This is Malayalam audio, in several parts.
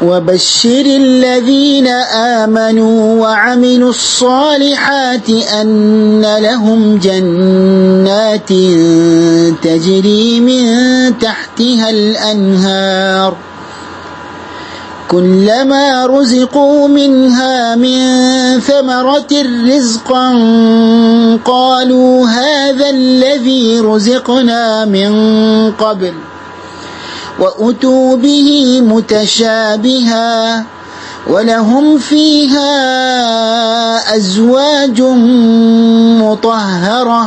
وبشر الذين آمنوا وعملوا الصالحات أن لهم جنات تجري من تحتها الأنهار كلما رزقوا منها من ثمرة رزقا قالوا هذا الذي رزقنا من قبل وأتوا به متشابها ولهم فيها أزواج مطهرة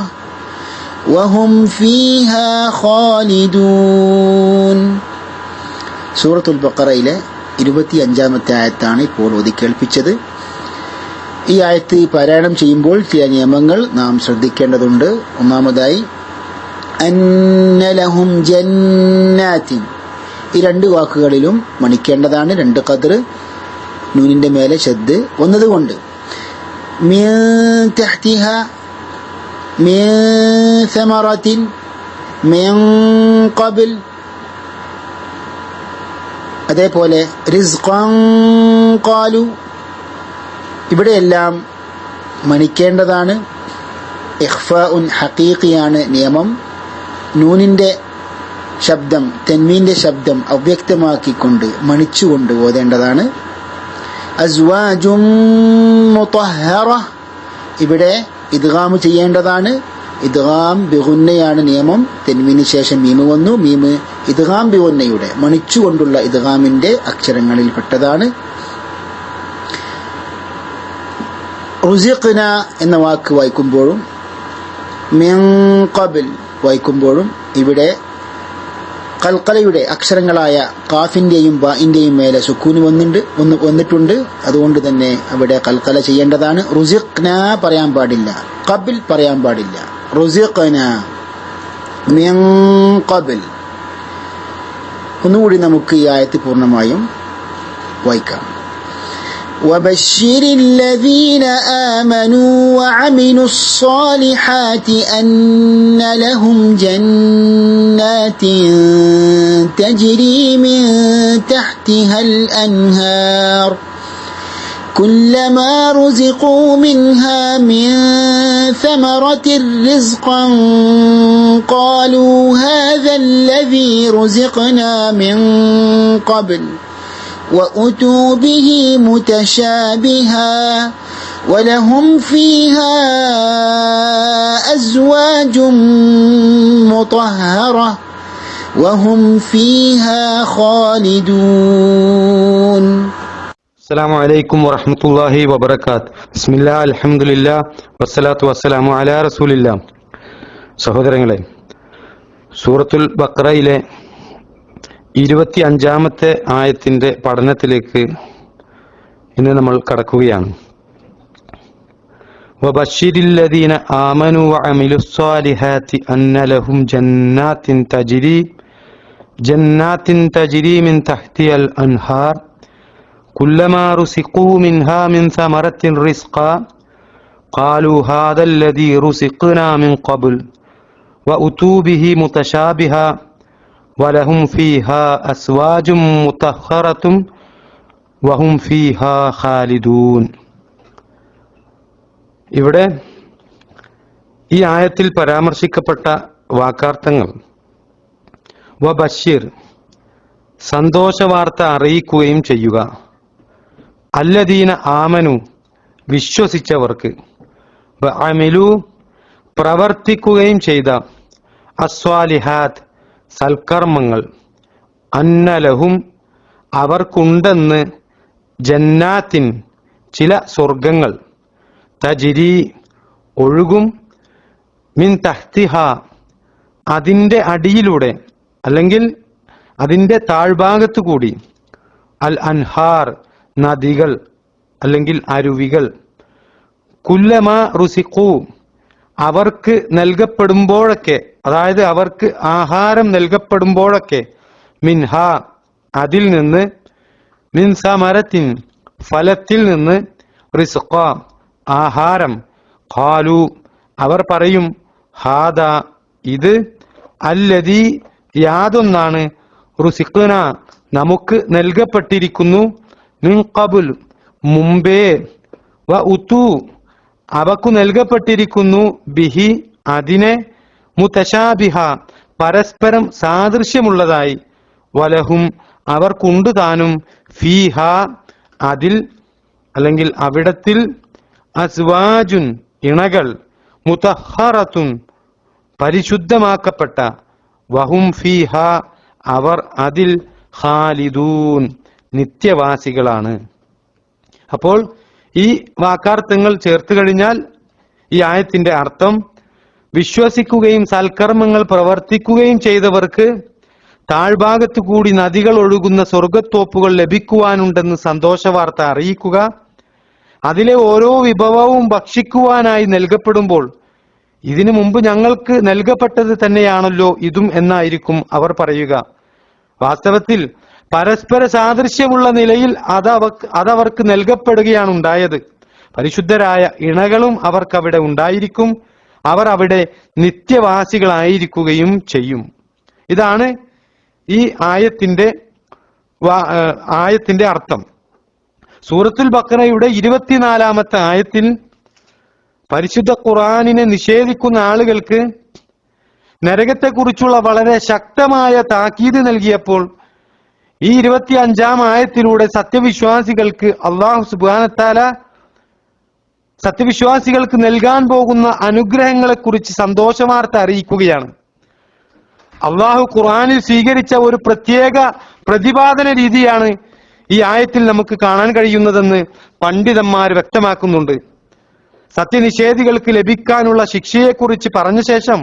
وهم فيها خالدون. സൂറത്തുൽ ബഖറയിലെ 25-ാമത്തെ ആയത്താണ് ഇപ്പോൾ ഓതി കേൾപ്പിച്ചത്. ഈ ആയത്ത് പാരായണം ചെയ്യുമ്പോൾ ചില നിയമങ്ങൾ നാം ശ്രദ്ധിക്കേണ്ടതുണ്ട്. ഒന്നാമതായി അന്നലഹും ജന്നാത്തിൻ, ഈ രണ്ട് വാക്കുകളിലും മണിക്കേണ്ടതാണ്. രണ്ട് ഖദർ, നൂനിന്റെ മേലെ ഷദ് വന്നതുകൊണ്ട്. മിൻ തഹ്തിഹ, മിൻ സമറത്തിൻ, മിൻ ഖബൽ, അതേപോലെ റിസ്ഖൻ ഖാലു, ഇവിടെയെല്ലാം മണിക്കേണ്ടതാണ്. ഇഖ്ഫാഉൻ ഹഖീഖിയാണ് നിയമം. നൂനിന്റെ ശബ്ദം, തൻവീന്റെ ശബ്ദം അവ്യക്തമാക്കിക്കൊണ്ട് മണിച്ചുകൊണ്ട് ഓതേണ്ടതാണ്. അസ്വാജും മുതഹ്ഹറ, ഇവിടെ ഇദ്ഗാം ചെയ്യേണ്ടതാണ്. ഇദ്ഗാം ബിഗുന്നയാണ് നിയമം. തൻവീന് ശേഷം മീമ് വന്നു. മീമ് ഇദ്ഗാം ബിഗുന്നയുടെ മണിച്ചുകൊണ്ടുള്ള ഇദ്ഗാമിന്റെ അക്ഷരങ്ങളിൽ പെട്ടതാണ്. റുസിഖ്ന എന്ന വാക്ക് വായിക്കുമ്പോഴും മിൻ ഖബൽ വായിക്കുമ്പോഴും ഇവിടെ ഖൽഖലയുടെ അക്ഷരങ്ങളായ ഖാഫിന്റെയും ബാഇന്റെയും മേലെ സുക്കൂന് വന്നിട്ടുണ്ട്. അതുകൊണ്ട് തന്നെ അവിടെ ഖൽഖല ചെയ്യേണ്ടതാണ്. റുസിഖ്ന പറയാൻ പാടില്ല, ഖബൽ പറയാൻ പാടില്ല. റുസിഖ്ന മിൻ ഖബൽ. ഒന്നുകൂടി നമുക്ക് ഈ ആയത്ത് പൂർണ്ണമായും വായിക്കാം. وبشر الذين آمنوا وعملوا الصالحات أن لهم جنات تجري من تحتها الأنهار كلما رزقوا منها من ثمرة رزقا قالوا هذا الذي رزقنا من قبل وأتوا به متشابها ولهم فيها أزواج مطهرة وهم فيها خالدون. السلام عليكم ورحمة الله وبركاته. بسم الله الحمد لله والصلاة والسلام على رسول الله. സഹോദരങ്ങളെ, സൂറത്തുൽ ബഖറയിലെ 25-ാമത്തെ ആയത്തിന്റെ പഠനത്തിലേക്ക് ഇന്ന് നമ്മൾ കടക്കുകയാണ്. വബശ്ശിരില്ലദീന ആമനു വഅമിലുസ്സാലിഹാത്തി അന്ന ലഹും ജന്നാത്തിൻ തജ്രി മിൻ തഹ്തിഹൽ അൻഹാർ കുല്ലമാ റുസിഖൂ മിൻഹാ മിൻ സമറത്തിൻ റിസ്ഖാ ഖാലൂ ഹാദല്ലദീ റുസിഖ്നാ മിൻ ഖബ്ൽ വഉതൂ ബിഹി മുതശാബിഹാ വലഹും ഫീഹാ അസ്വാജും മുതഹ്ഹറത്തും വഹും ഫീഹാ ഖാലിദൂൻ. ഇവിടെ ഈ ആയത്തിൽ പരാമർശിക്കപ്പെട്ട വാക്കാർത്ഥങ്ങൾ വബശ്ശിർ, സന്തോഷവാർത്ത അറിയിക്കുകയും ചെയ്യുക, അല്ലദീന ആമനു, വിശ്വസിച്ചവർക്ക്, വഅമിലു, പ്രവർത്തിക്കുകയും ചെയ്ത, അസ്വാലിഹാത്ത്, സൽക്കർമ്മങ്ങൾ, അന്നലഹും, അവർക്കുണ്ടെന്ന്, ജന്നാത്തിൻ, ചില സ്വർഗങ്ങൾ, തജ്രി, ഒഴുകും, മിൻ തഹ്തിഹ, അതിന്റെ അടിയിലൂടെ അല്ലെങ്കിൽ അതിന്റെ താഴ്ഭാഗത്തു കൂടി, അൽ അൻഹാർ, നദികൾ അല്ലെങ്കിൽ അരുവികൾ, കുല്ലമാ റുസിഖൂ, അവർക്ക് നൽകപ്പെടുമ്പോഴൊക്കെ, അതായത് അവർക്ക് ആഹാരം നൽകപ്പെടുമ്പോഴൊക്കെ, മിൻഹ, അതിൽ നിന്ന്, മിൻ സമരത്തിൻ, ഫലത്തിൽ നിന്ന്, റിസ്ഖ, ആഹാരം, ഖാലു, അവർ പറയും, ഹാദാ, ഇത്, അല്ലദീ, യാതൊന്നാണ്, റുസിഖ്ന, നമുക്ക് നൽകപ്പെട്ടിരിക്കുന്നു, മിൻ ഖബുൽ മുമ്പേ, വ ഉതു അവക്കു നൽകപ്പെട്ടിരിക്കുന്നു, ബിഹി അതിനെ, മുതശാബിഹ പരസ്പരം സാദൃശ്യമുള്ളതായി, വലഹും അവർക്കുണ്ട് താനും, ഫീഹ അതിൽ അല്ലെങ്കിൽ അവിടത്തിൽ, അസ്വാജുൻ ഇണകൾ, മുതഹറത്തുൻ പരിശുദ്ധമാക്കപ്പെട്ട, വഹും ഫീഹ അവർ അതിൽ, ഖാലിദൂൻ നിത്യവാസികളാണ്. അപ്പോൾ ഈ വാക്കാർത്ഥങ്ങൾ ചേർത്ത് കഴിഞ്ഞാൽ ഈ ആയത്തിന്റെ അർത്ഥം, വിശ്വസിക്കുകയും സൽക്കർമ്മങ്ങൾ പ്രവർത്തിക്കുകയും ചെയ്തവർക്ക് താഴ്ഭാഗത്തു കൂടി നദികൾ ഒഴുകുന്ന സ്വർഗത്തോപ്പുകൾ ലഭിക്കുവാനുണ്ടെന്ന് സന്തോഷവാർത്ത അറിയിക്കുക. അതിലെ ഓരോ വിഭവവും ഭക്ഷിക്കുവാനായി നൽകപ്പെടുമ്പോൾ ഇതിനു മുമ്പ് ഞങ്ങൾക്ക് നൽകപ്പെട്ടത് തന്നെയാണല്ലോ ഇതും എന്നായിരിക്കും അവർ പറയുക. വാസ്തവത്തിൽ പരസ്പര സാദൃശ്യമുള്ള നിലയിൽ അതവർക്ക് നൽകപ്പെടുകയാണ് ഉണ്ടായത്. പരിശുദ്ധരായ ഇണകളും അവർക്കവിടെ ഉണ്ടായിരിക്കും. അവർ അവിടെ നിത്യവാസികളായിരിക്കുകയും ചെയ്യും. ഇതാണ് ഈ ആയത്തിന്റെ അർത്ഥം. സൂറത്തുൽ ബഖറയുടെ 24-ാമത്തെ ആയത്തിൽ പരിശുദ്ധ ഖുർആനിനെ നിഷേധിക്കുന്ന ആളുകൾക്ക് നരകത്തെക്കുറിച്ചുള്ള വളരെ ശക്തമായ താക്കീത് നൽകിയപ്പോൾ ഈ 25-ാം ആയത്തിലൂടെ സത്യവിശ്വാസികൾക്ക് അല്ലാഹു സുബ്ഹാനഹു വ തആല സത്യവിശ്വാസികൾക്ക് നൽകാൻ പോകുന്ന അനുഗ്രഹങ്ങളെക്കുറിച്ച് സന്തോഷവാർത്ത അറിയിക്കുകയാണ്. അള്ളാഹു ഖുർആനിൽ സ്വീകരിച്ച ഒരു പ്രത്യേക പ്രതിപാദന രീതിയാണ് ഈ ആയത്തിൽ നമുക്ക് കാണാൻ കഴിയുന്നതെന്ന് പണ്ഡിതന്മാർ വ്യക്തമാക്കുന്നുണ്ട്. സത്യനിഷേധികൾക്ക് ലഭിക്കാനുള്ള ശിക്ഷയെക്കുറിച്ച് പറഞ്ഞ ശേഷം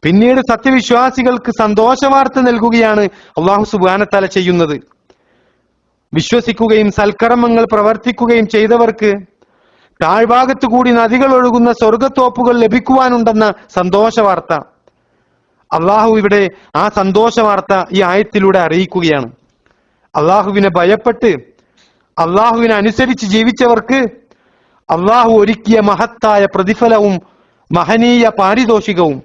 പിന്നീട് സത്യവിശ്വാസികൾക്ക് സന്തോഷവാർത്ത നൽകുകയാണ് അള്ളാഹു സുബ്ഹാനഹു വ തആല ചെയ്യുന്നത്. വിശ്വസിക്കുകയും സൽക്കർമ്മങ്ങൾ പ്രവർത്തിക്കുകയും ചെയ്തവർക്ക് താഴ്ഭാഗത്തു കൂടി നദികൾ ഒഴുകുന്ന സ്വർഗത്തോപ്പുകൾ ലഭിക്കുവാനുണ്ടെന്ന സന്തോഷവാർത്ത അള്ളാഹു ഇവിടെ ആ സന്തോഷവാർത്ത ഈ ആയത്തിലൂടെ അറിയിക്കുകയാണ്. അള്ളാഹുവിനെ ഭയപ്പെട്ട് അള്ളാഹുവിനെ അനുസരിച്ച് ജീവിച്ചവർക്ക് അള്ളാഹു ഒരുക്കിയ മഹത്തായ പ്രതിഫലവും മഹനീയ പാരിതോഷികവും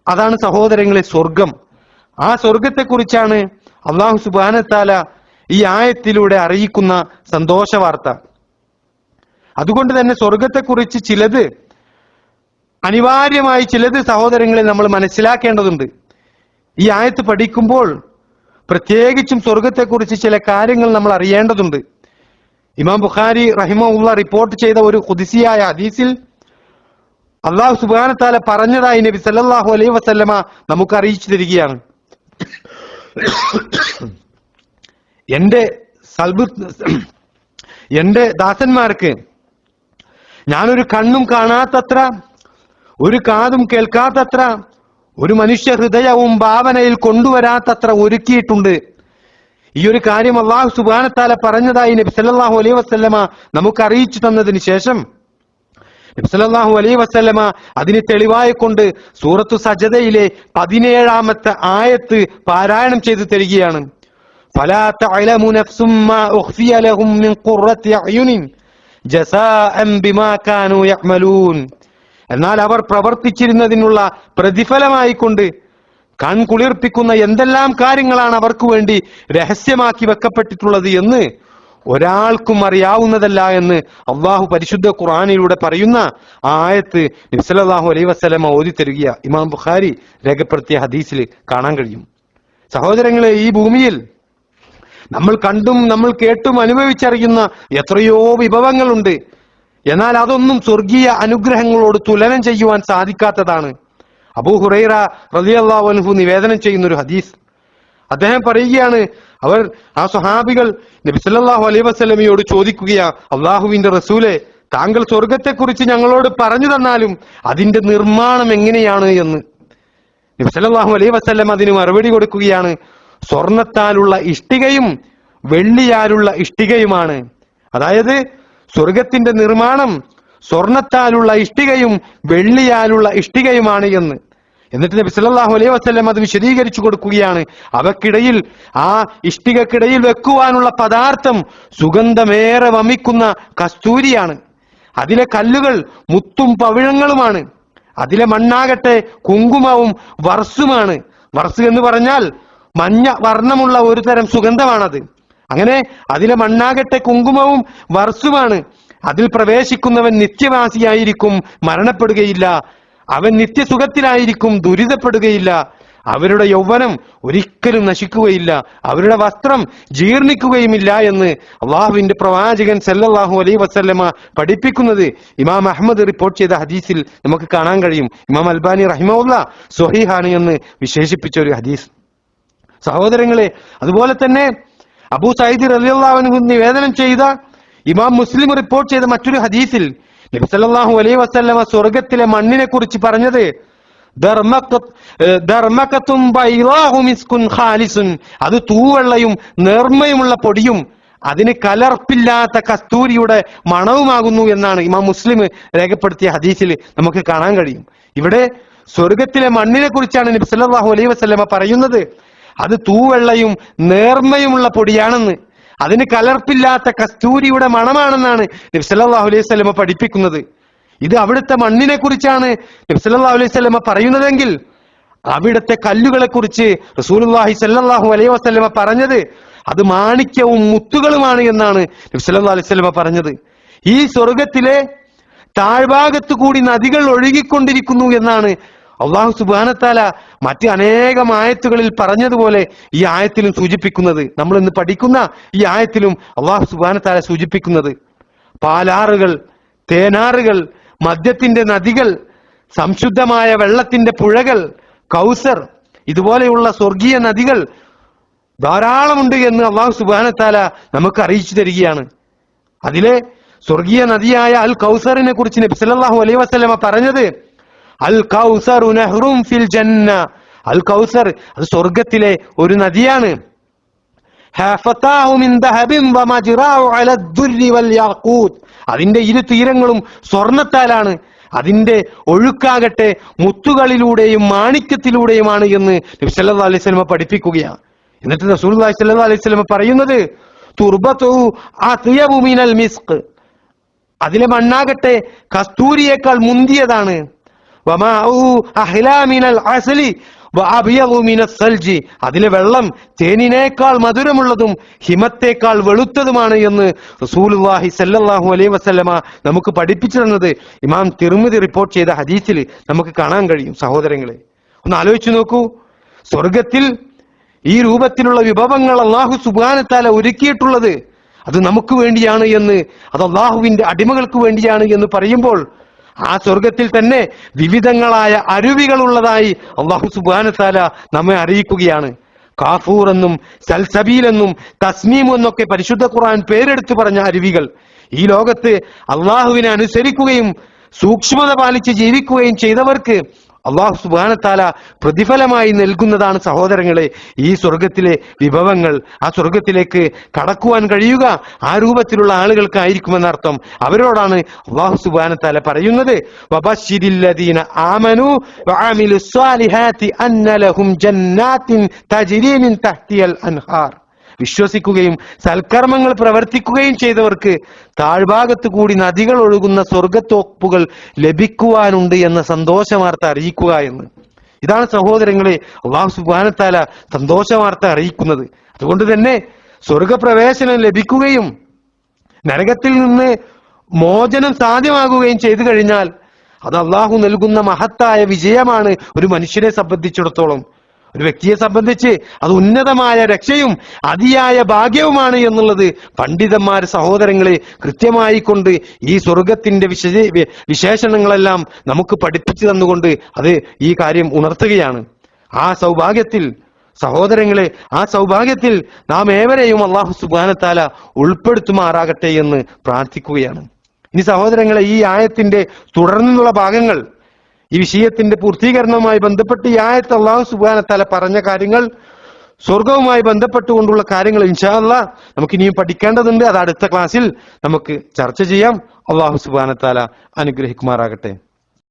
അതാണ് സഹോദരങ്ങളെ സ്വർഗം. ആ സ്വർഗത്തെക്കുറിച്ചാണ് അള്ളാഹു സുബ്ഹാനഹു വ തആല ഈ ആയത്തിലൂടെ അറിയിക്കുന്ന സന്തോഷവാർത്ത. അതുകൊണ്ട് തന്നെ സ്വർഗത്തെക്കുറിച്ച് അനിവാര്യമായി ചിലത് സഹോദരങ്ങളെ നമ്മൾ മനസ്സിലാക്കേണ്ടതുണ്ട്. ഈ ആയത്ത് പഠിക്കുമ്പോൾ പ്രത്യേകിച്ചും സ്വർഗത്തെക്കുറിച്ച് ചില കാര്യങ്ങൾ നമ്മൾ അറിയേണ്ടതുണ്ട്. ഇമാം ബുഖാരി റഹിമഹുല്ലാഹ് റിപ്പോർട്ട് ചെയ്ത ഒരു ഖുദ്സിയായ ഹദീസിൽ അല്ലാഹു സുബ്ഹാനഹു വ തആല പറഞ്ഞതായി നബി സല്ലല്ലാഹു അലൈഹി വസല്ലമ നമുക്ക് അറിയിച്ചു തരികയാണ്. എന്റെ ദാസന്മാർക്ക് ഞാനൊരു കണ്ണും കാണാത്തത്ര, ഒരു കാതും കേൾക്കാത്തത്ര, ഒരു മനുഷ്യ ഹൃദയവും ഭാവനയിൽ കൊണ്ടുവരാത്തത്ര ഒരുക്കിയിട്ടുണ്ട്. ഈ ഒരു കാര്യം അല്ലാഹു സുബ്ഹാനഹു വ തആല പറഞ്ഞതായി നബി സല്ലല്ലാഹു അലൈഹി വസല്ലമ നമുക്ക് അറിയിച്ചു തന്നതിന് ശേഷം നബി സല്ലല്ലാഹു അലൈഹി വസല്ലമ അതിന് തെളിവായി കൊണ്ട് സൂറത്തു സജദയിലെ 17-ാമത്തെ ആയത്ത് പാരായണം ചെയ്തു തരികയാണ്. ഫലാ തഅലമു നഫ്സും മാ ഉഖ്ഫിയ ലഹും മിൻ ഖുർറത്തി അയുനിൻ ജസാഅൻ ബിമാ കാനൂ യഅമലൂൻ. എന്നാൽ അവർ പ്രവർത്തിച്ചിരുന്നതിനുള്ള പ്രതിഫലമായി കൊണ്ട് കൺകുളിർപ്പിക്കുന്ന എന്തെല്ലാം കാര്യങ്ങളാണ് അവർക്ക് വേണ്ടി രഹസ്യമാക്കി വെക്കപ്പെട്ടിട്ടുള്ളത് എന്ന് ഒരാൾക്കും അറിയാവുന്നതല്ല എന്ന് അള്ളാഹു പരിശുദ്ധ ഖുർആനിലൂടെ പറയുന്ന ആ ആയത്ത് നബി സല്ലല്ലാഹു അലൈഹി വസല്ലമ ഓതി തരിക ഇമാം ബുഖാരി രേഖപ്പെടുത്തിയ ഹദീസിൽ കാണാൻ കഴിയും. സഹോദരങ്ങളെ, ഈ ഭൂമിയിൽ നമ്മൾ കണ്ടും നമ്മൾ കേട്ടും അനുഭവിച്ചറിയുന്ന എത്രയോ വിഭവങ്ങളുണ്ട്. എന്നാൽ അതൊന്നും സ്വർഗീയ അനുഗ്രഹങ്ങളോട് തുലനം ചെയ്യുവാൻ സാധിക്കാത്തതാണ്. അബൂ ഹുറൈറ റളിയല്ലാഹു അൻഹു നിവേദനം ചെയ്യുന്ന ഒരു ഹദീസ്. അദ്ദേഹം പറയുകയാണ്, ആ സ്വഹാബികൾ നബി സല്ലല്ലാഹു അലൈഹി വസല്ലമയോട് ചോദിക്കുകയാ, അള്ളാഹുവിന്റെ റസൂലെ, താങ്കൾ സ്വർഗത്തെക്കുറിച്ച് ഞങ്ങളോട് പറഞ്ഞു തന്നാലും അതിന്റെ നിർമ്മാണം എങ്ങനെയാണ് എന്ന്. നബി സല്ലല്ലാഹു അലൈഹി വസല്ലം അതിന് മറുപടി കൊടുക്കുകയാണ്, സ്വർണത്താലുള്ള ഇഷ്ടികയും വെള്ളിയാലുള്ള ഇഷ്ടികയുമാണ്. അതായത് സ്വർഗത്തിന്റെ നിർമ്മാണം സ്വർണത്താലുള്ള ഇഷ്ടികയും വെള്ളിയാലുള്ള ഇഷ്ടികയുമാണ് എന്ന്. എന്നിട്ട് നബി സല്ലല്ലാഹു അലൈഹി വസല്ലം അത് വിശദീകരിച്ചു കൊടുക്കുകയാണ്, അവക്കിടയിൽ ആ ഇഷ്ടികക്കിടയിൽ വെക്കുവാനുള്ള പദാർത്ഥം സുഗന്ധമേറെ വമിക്കുന്ന കസ്തൂരിയാണ്. അതിലെ കല്ലുകൾ മുത്തും പവിഴങ്ങളുമാണ്. അതിലെ മണ്ണാകട്ടെ കുങ്കുമവും വർസുമാണ്. വർസ് എന്ന് പറഞ്ഞാൽ മഞ്ഞ വർണ്ണമുള്ള ഒരു തരം സുഗന്ധമാണത്. അങ്ങനെ അതിലെ മണ്ണാകട്ടെ കുങ്കുമവും വർസുമാണ്. അതിൽ പ്രവേശിക്കുന്നവൻ നിത്യവാസിയായിരിക്കും, മരണപ്പെടുകയില്ല. അവൻ നിത്യസുഖത്തിലായിരിക്കും, ദുരിതപ്പെടുകയില്ല. അവരുടെ യൗവനം ഒരിക്കലും നശിക്കുകയില്ല, അവരുടെ വസ്ത്രം ജീർണിക്കുകയുമില്ല എന്ന് അള്ളാഹുവിന്റെ പ്രവാചകൻ സല്ലല്ലാഹു അലൈഹി വസല്ലമ പഠിപ്പിക്കുന്നത് ഇമാം അഹ്മദ് റിപ്പോർട്ട് ചെയ്ത ഹദീസിൽ നമുക്ക് കാണാൻ കഴിയും. ഇമാം അൽബാനി റഹിമഹുല്ലാ സ്വഹീഹാണ് എന്ന് വിശേഷിപ്പിച്ച ഒരു ഹദീസ്. സഹോദരങ്ങളെ, അതുപോലെ തന്നെ അബൂ സഈദ് റളിയല്ലാഹു അൻഹു നിവേദനം ചെയ്ത ഇമാം മുസ്ലിം റിപ്പോർട്ട് ചെയ്ത മറ്റൊരു ഹദീസിൽ നബി സല്ലല്ലാഹു അലൈഹി വസല്ലമ സ്വർഗത്തിലെ മണ്ണിനെ കുറിച്ച് പറഞ്ഞത് ദർമഖത്തും ബൈളാഹു മിസ്കുൻ ഖാലിസുൻ, അത് തൂവെള്ളയും നേർമയുമുള്ള പൊടിയും അതിന് കലർപ്പില്ലാത്ത കസ്തൂരിയുടെ മണവുമാകുന്നു എന്നാണ് ഇമാം മുസ്ലിം രേഖപ്പെടുത്തിയ ഹദീസിൽ നമുക്ക് കാണാൻ കഴിയും. ഇവിടെ സ്വർഗത്തിലെ മണ്ണിനെ കുറിച്ചാണ് നബി സല്ലല്ലാഹു അലൈഹി വസല്ലമ പറയുന്നത്. അത് തൂവെള്ളയും നേർമയുമുള്ള പൊടിയാണെന്ന്, അതിന് കലർപ്പില്ലാത്ത കസ്തൂരിയുടെ മണമാണെന്നാണ് നബി സല്ലല്ലാഹു അലൈഹി വസല്ലമ പഠിപ്പിക്കുന്നത്. ഇത് അവിടുത്തെ മണ്ണിനെ കുറിച്ചാണ് നബി സല്ലല്ലാഹു അലൈഹി വസല്ലമ പറയുന്നതെങ്കിൽ അവിടുത്തെ കല്ലുകളെ കുറിച്ച് റസൂലുള്ളാഹി സല്ലല്ലാഹു അലൈഹി വസല്ലമ പറഞ്ഞത് അത് മാണിക്യവും മുത്തുകളുമാണ് എന്നാണ് നബി സല്ലല്ലാഹു അലൈഹി വസല്ലമ പറഞ്ഞത്. ഈ സ്വർഗത്തിലെ താഴ്ഭാഗത്തു കൂടി നദികൾ ഒഴുകിക്കൊണ്ടിരിക്കുന്നു എന്നാണ് അല്ലാഹു സുബ്ഹാനഹു വ തആല മറ്റ് അനേകം ആയത്തുകളിൽ പറഞ്ഞതുപോലെ ഈ ആയത്തിലും സൂചിപ്പിക്കുന്നത്. നമ്മൾ ഇന്ന് പഠിക്കുന്ന ഈ ആയത്തിലും അല്ലാഹു സുബ്ഹാനഹു വ തആല സൂചിപ്പിക്കുന്നത് പാലാറുകൾ, തേനാറുകൾ, മദ്യത്തിന്റെ നദികൾ, സംശുദ്ധമായ വെള്ളത്തിന്റെ പുഴകൾ, കൗസർ, ഇതുപോലെയുള്ള സ്വർഗീയ നദികൾ ധാരാളമുണ്ട് എന്ന് അല്ലാഹു സുബ്ഹാനഹു വ തആല നമുക്ക് അറിയിച്ചു തരികയാണ്. അതിലെ സ്വർഗീയ നദിയായ അൽ കൗസറിനെ കുറിച്ച് നബി സല്ലല്ലാഹു അലൈഹി വസല്ലമ പറഞ്ഞത് അൽ കൗസറു നഹ്റും ഫിൽ ജന്ന, അൽ കൗസർ അത് സ്വർഗത്തിലെ ഒരു നദിയാണ്. അതിന്റെ ഇരു തീരങ്ങളും സ്വർണത്താലാണ്, അതിന്റെ ഒഴുക്കാകട്ടെ മുത്തുകളിലൂടെയും മാണിക്യത്തിലൂടെയുമാണ് എന്ന് നബി സല്ലല്ലാഹു അലൈഹി വസല്ലമ പഠിപ്പിക്കുകയാണ്. എന്നിട്ട് റസൂലുള്ളാഹി സ്വല്ലല്ലാഹു അലൈഹി വസല്ലമ പറയുന്നത് തുർബതു അത്യബു മിനൽ മിസ്ക്, അതിലെ മണ്ണാകട്ടെ കസ്തൂരിയേക്കാൾ മുന്തിയതാണ്. വമാഉ അഹ്ലാ മിനൽ അസ്ലി വഅബയദു മിനസ് സൽജി, അതിലെ വെള്ളം തേനിനേക്കാൾ മധുരമുള്ളതും ഹിമത്തേക്കാൾ വെളുത്തതുമാണ് എന്ന് റസൂലുള്ളാഹി സ്വല്ലല്ലാഹു അലൈഹി വസല്ലമ നമുക്ക് പഠിപ്പിച്ചു തന്നത് ഇമാം തിർമിദി റിപ്പോർട്ട് ചെയ്ത ഹദീസിൽ നമുക്ക് കാണാൻ കഴിയും. സഹോദരങ്ങളെ, ഒന്ന് ആലോചിച്ചു നോക്കൂ. സ്വർഗത്തിൽ ഈ രൂപത്തിലുള്ള വിഭവങ്ങൾ അല്ലാഹു സുബ്ഹാനഹു വ തആല ഒരുക്കിയിട്ടുള്ളത് അത് നമുക്ക് വേണ്ടിയാണ് എന്ന്, അത് അല്ലാഹുവിന്റെ അടിമകൾക്ക് വേണ്ടിയാണ് എന്ന് പറയുമ്പോൾ ആ സ്വർഗത്തിൽ തന്നെ വിവിധങ്ങളായ അരുവികൾ ഉള്ളതായി അല്ലാഹു സുബ്ഹാനഹു വ തആല നമ്മെ അറിയിക്കുകയാണ്. കാഫൂർ എന്നും സൽസബീൽ എന്നും തസ്നീം എന്നൊക്കെ പരിശുദ്ധ ഖുർആൻ പേരെടുത്തു പറഞ്ഞ അരുവികൾ ഈ ലോകത്ത് അല്ലാഹുവിനെ അനുസരിക്കുകയും സൂക്ഷ്മത പാലിച്ച് ജീവിക്കുകയും ചെയ്തവർക്ക് അല്ലാഹു സുബ്ഹാനഹു വ തആല പ്രതിഫലമായി നൽകുന്നതാണ് സഹോദരങ്ങളെ ഈ സ്വർഗത്തിലെ വിഭവങ്ങൾ. ആ സ്വർഗത്തിലേക്ക് കടക്കുവാൻ കഴിയുക ആ രൂപത്തിലുള്ള ആളുകൾക്കായിരിക്കുമെന്നർത്ഥം. അവരോടാണ് അല്ലാഹു സുബ്ഹാനഹു വ തആല പറയുന്നത് വബശ്ശിരില്ലദീന ആമനു വഅമിലുസ് സ്വാലിഹാത്തി അന്ന ലഹും ജന്നാത്തിൻ തജ്രി മിൻ തഹ്തിഹൽ അൻഹാർ, വിശ്വസിക്കുകയും സൽക്കർമ്മങ്ങൾ പ്രവർത്തിക്കുകയും ചെയ്തവർക്ക് താഴ്ഭാഗത്ത് കൂടി നദികൾ ഒഴുകുന്ന സ്വർഗത്തോപ്പുകൾ ലഭിക്കുവാനുണ്ട് എന്ന സന്തോഷവാർത്ത അറിയിക്കുക എന്ന്. ഇതാണ് സഹോദരങ്ങളെ അല്ലാഹു സുബ്ഹാനഹു വ തആല സന്തോഷവാർത്ത അറിയിക്കുന്നത്. അതുകൊണ്ട് തന്നെ സ്വർഗപ്രവേശനം ലഭിക്കുകയും നരകത്തിൽ നിന്ന് മോചനം സാധ്യമാകുകയും ചെയ്തു കഴിഞ്ഞാൽ അത് അല്ലാഹു നൽകുന്ന മഹത്തായ വിജയമാണ് ഒരു മനുഷ്യനെ സംബന്ധിച്ചിടത്തോളം. ഒരു വ്യക്തിയെ സംബന്ധിച്ച് അത് ഉന്നതമായ രക്ഷയും അതിയായ ഭാഗ്യവുമാണ് എന്നുള്ളത് പണ്ഡിതന്മാർ സഹോദരങ്ങളെ കൃത്യമായി കൊണ്ട് ഈ സ്വർഗത്തിന്റെ വിശേഷണങ്ങളെല്ലാം നമുക്ക് പഠിപ്പിച്ചു തന്നുകൊണ്ട് അത് ഈ കാര്യം ഉണർത്തുകയാണ്. ആ സൗഭാഗ്യത്തിൽ സഹോദരങ്ങളെ, ആ സൗഭാഗ്യത്തിൽ നാം ഏവരെയും അല്ലാഹു സുബ്ഹാനഹു വ തആല ഉൾപ്പെടുത്തുമാറാകട്ടെ എന്ന് പ്രാർത്ഥിക്കുകയാണ്. ഇനി സഹോദരങ്ങളെ, ഈ ആയത്തിന്റെ തുടർന്നുള്ള ഭാഗങ്ങൾ, ഈ വിഷയത്തിന്റെ പൂർത്തീകരണവുമായി ബന്ധപ്പെട്ട് ഈ ആയത്ത് അല്ലാഹു സുബ്ഹാനഹു വ തആല പറഞ്ഞ കാര്യങ്ങൾ, സ്വർഗവുമായി ബന്ധപ്പെട്ടുകൊണ്ടുള്ള കാര്യങ്ങൾ ഇൻഷാ അല്ലാഹ് നമുക്ക് ഇനിയും പഠിക്കേണ്ടതുണ്ട്. അത് അടുത്ത ക്ലാസ്സിൽ നമുക്ക് ചർച്ച ചെയ്യാം. അല്ലാഹു സുബ്ഹാനഹു വ തആല അനുഗ്രഹിക്കുമാറാകട്ടെ.